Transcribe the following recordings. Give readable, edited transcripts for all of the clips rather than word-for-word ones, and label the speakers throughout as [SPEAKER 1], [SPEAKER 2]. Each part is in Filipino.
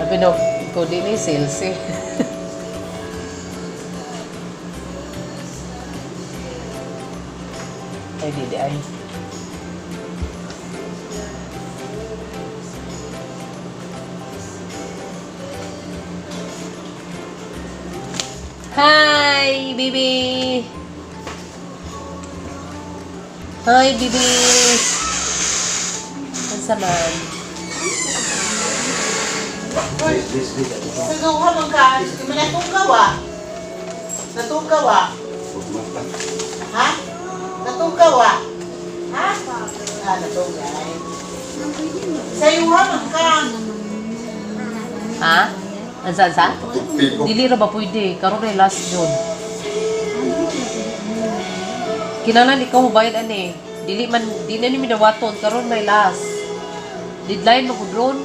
[SPEAKER 1] Sabi no, ko din ni sales eh. Ay, di ay. Hi, baby. Hi, baby. Ansa man?
[SPEAKER 2] Nagawa mo ka, natunggaw ah. Natunggaw ah. Ha? Natunggaw ah. Ha? Ah, natunggaw. Sayuha man ka.
[SPEAKER 1] Ha? Ansa? Dili ra ba pwede? Karon ay last June. Kinahanglan ikaw mo bayad ani. Di na ni minawaton karon may last. Deadline mo gud ron.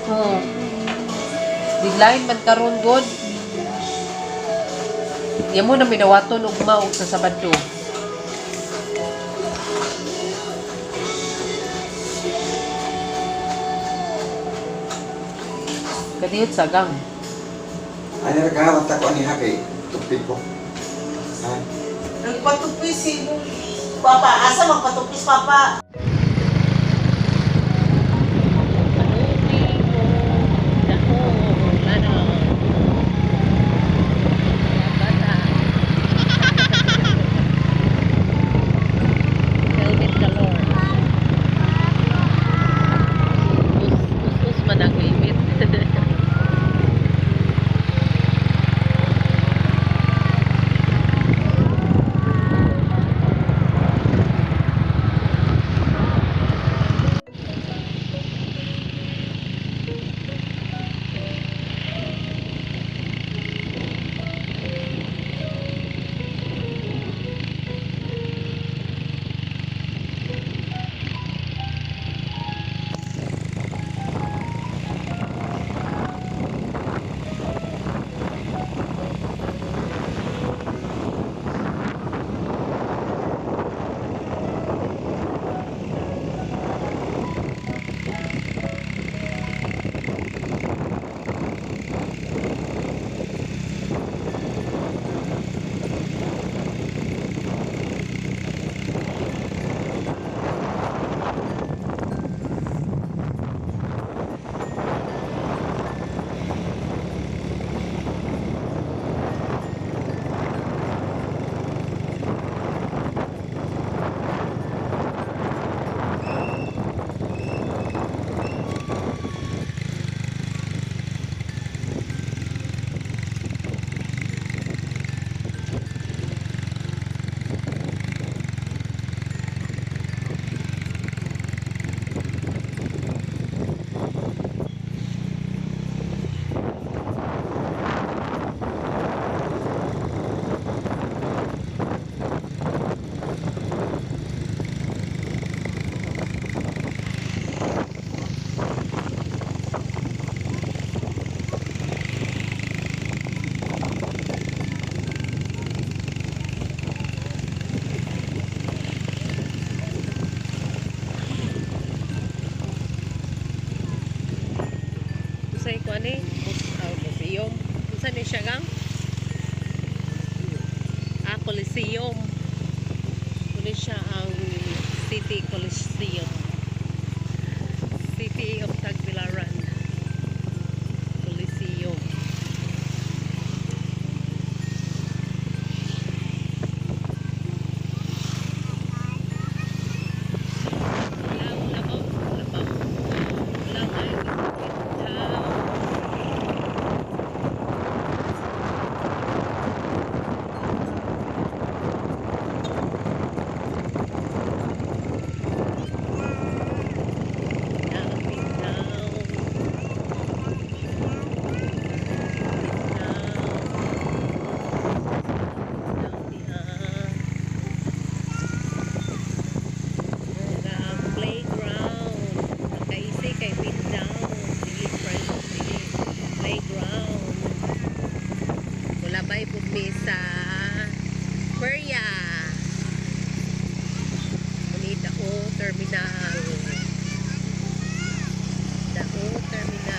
[SPEAKER 1] Oh. Deadline man karon god. Di mo na minawaton ug maog sa Sabado. Kadiyot sagang.
[SPEAKER 3] Ano na kahawat ako niya kay tupid ko.
[SPEAKER 2] Nagpatupis si Papa. Asa magpatupis, Papa?
[SPEAKER 1] Say ko ani, museum. Unsa ni siya gang? Coliseum. Kuno siya ang City Coliseum. City of Tagbilaran. Coliseum. Sa Korea. Dao Terminal. Dao Terminal.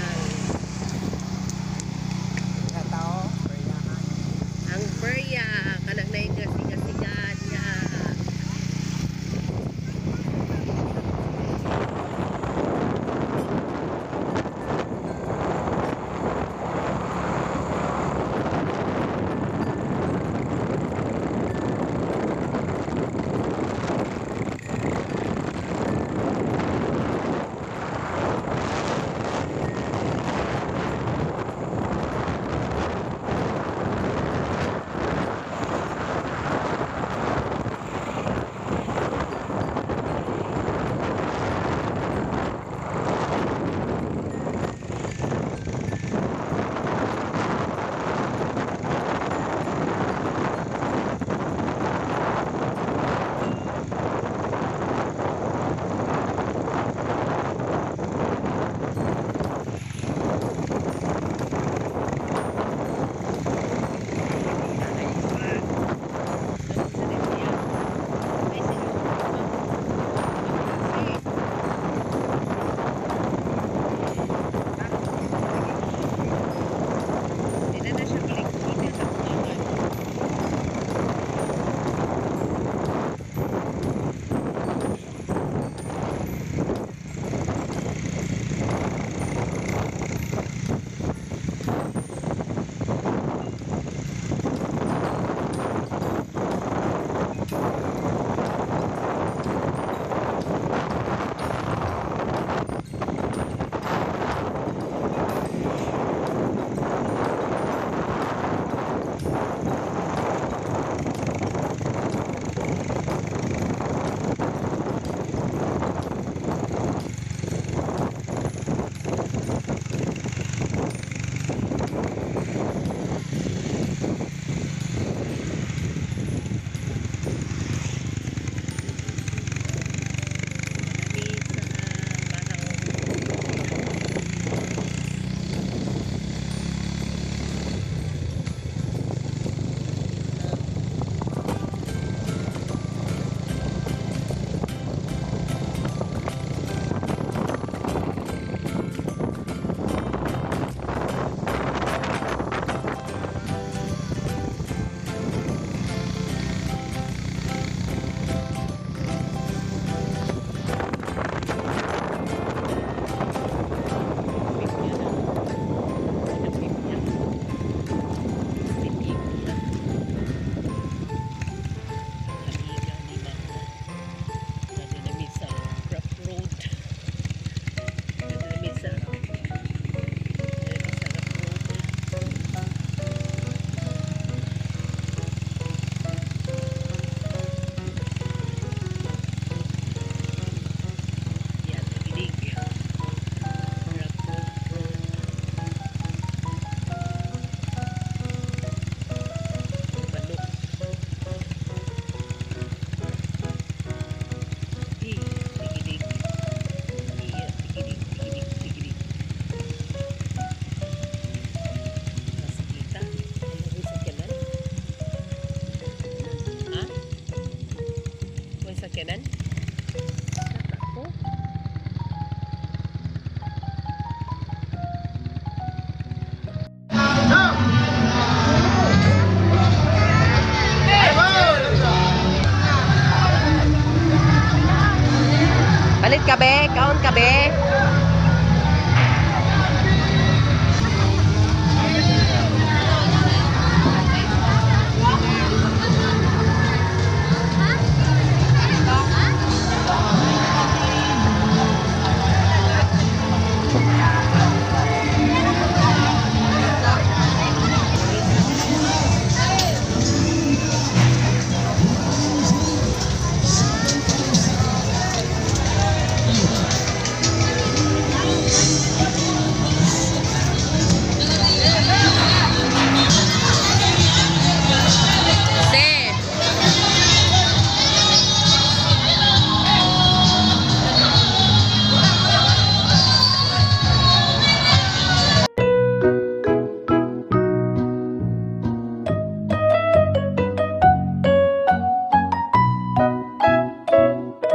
[SPEAKER 1] kaon ka be.